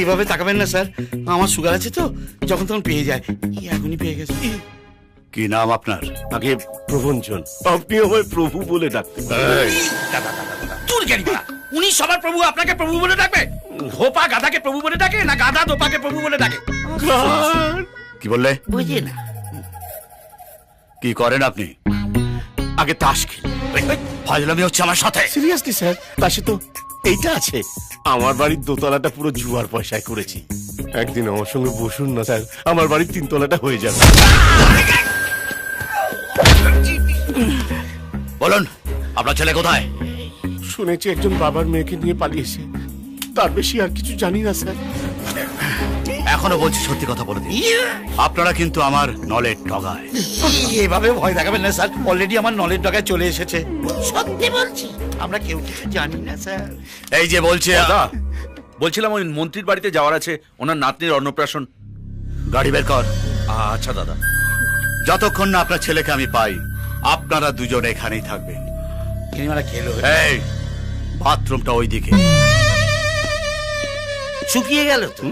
এইভাবে তাকাবেন না স্যার, আমার সুগার আছে তো, যখন তখন পেয়ে যায়। এখনই পেয়ে গেছে। কি নাম আপনার? আগে প্রভঞ্জন, আপনি আমায় প্রভু বলে ডাকতেন। চুর জ্ঞানী বাড়া। উনি সবার প্রভু, আপনাকে প্রভু বলে ডাকবে? ধোপা গাধাকে প্রভু বলে ডাকে, না গাধা ধোপাকে প্রভু বলে ডাকে? কি বললে? বুঝি না। কি করেন আপনি? আগে তাস খেলি। ফাজলামি হচ্ছে আমার সাথে। সিরিয়াসলি স্যার, তাসে তো এইটা আছে। আমার বাড়ির দোতলাটা পুরো জুয়ার পয়সায় করেছি। একদিন আমার সঙ্গে বসুন না স্যার, আমার বাড়ির 3 তলাটা হয়ে যাবে। বলুন, আপনার ছেলে কোথায়? শুনেছি একজন বাবার মেয়েকে নিয়ে পালিয়েছে, তার বেশি আর কিছু জানি না স্যার। এখনো বলছি, সত্যি কথা বলে দিন। আপনারা কিন্তু আমার নলেজ ডগায়। এভাবে ভয় দেখাবেন না স্যার, অলরেডি আমার নলেজ ডগায় চলে এসেছে। সত্যি বলছি, আমরা কেউ কিছু জানি না স্যার। এই যে বলছে, বলছিলাম ওই মন্ত্রীর বাড়িতে যাওয়ার আছে, ওনার নাতনির অন্নপ্রাশন। গাড়ি বের কর। আচ্ছা দাদা। যতক্ষণ না আপনার ছেলেকে আমি পাই, আপনারা দুজন এখানেই থাকবেন। কিনিমারা খেলো, এই বাথরুমটা ওইদিকে। শুকিয়ে গেল তো,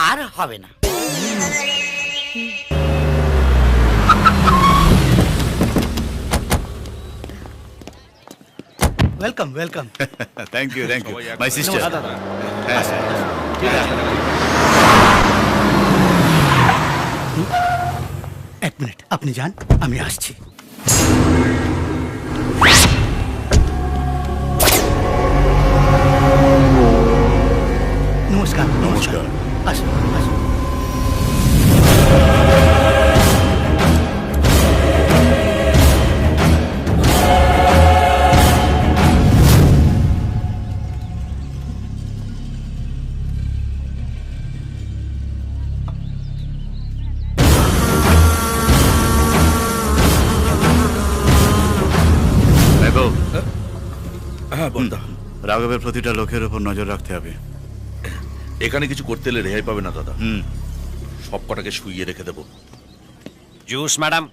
আর হবে না। Welcome welcome. Thank you, thank you সবাই মাই সিস্টার। এক মিনিট, আপনি যান, আমি আসছি। নমস্কার নমস্কার, আসুন আসুন। হ্যাঁ বলদা, রাঘবের প্রতিটা লোকের উপর নজর রাখতে হবে। এখানে কিছু করতে এলে রেহাই পাবে না দাদা। হুম। সব কটাকে শুইয়ে রেখে দেবো। জুস ম্যাডাম,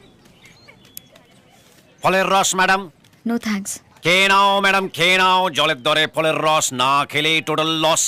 ফলের রস ম্যাডাম। No thanks. খেয়ে নাও ম্যাডাম, খেয়ে নাও। জলের দরে ফলের রস না খেলে টোটাল লস।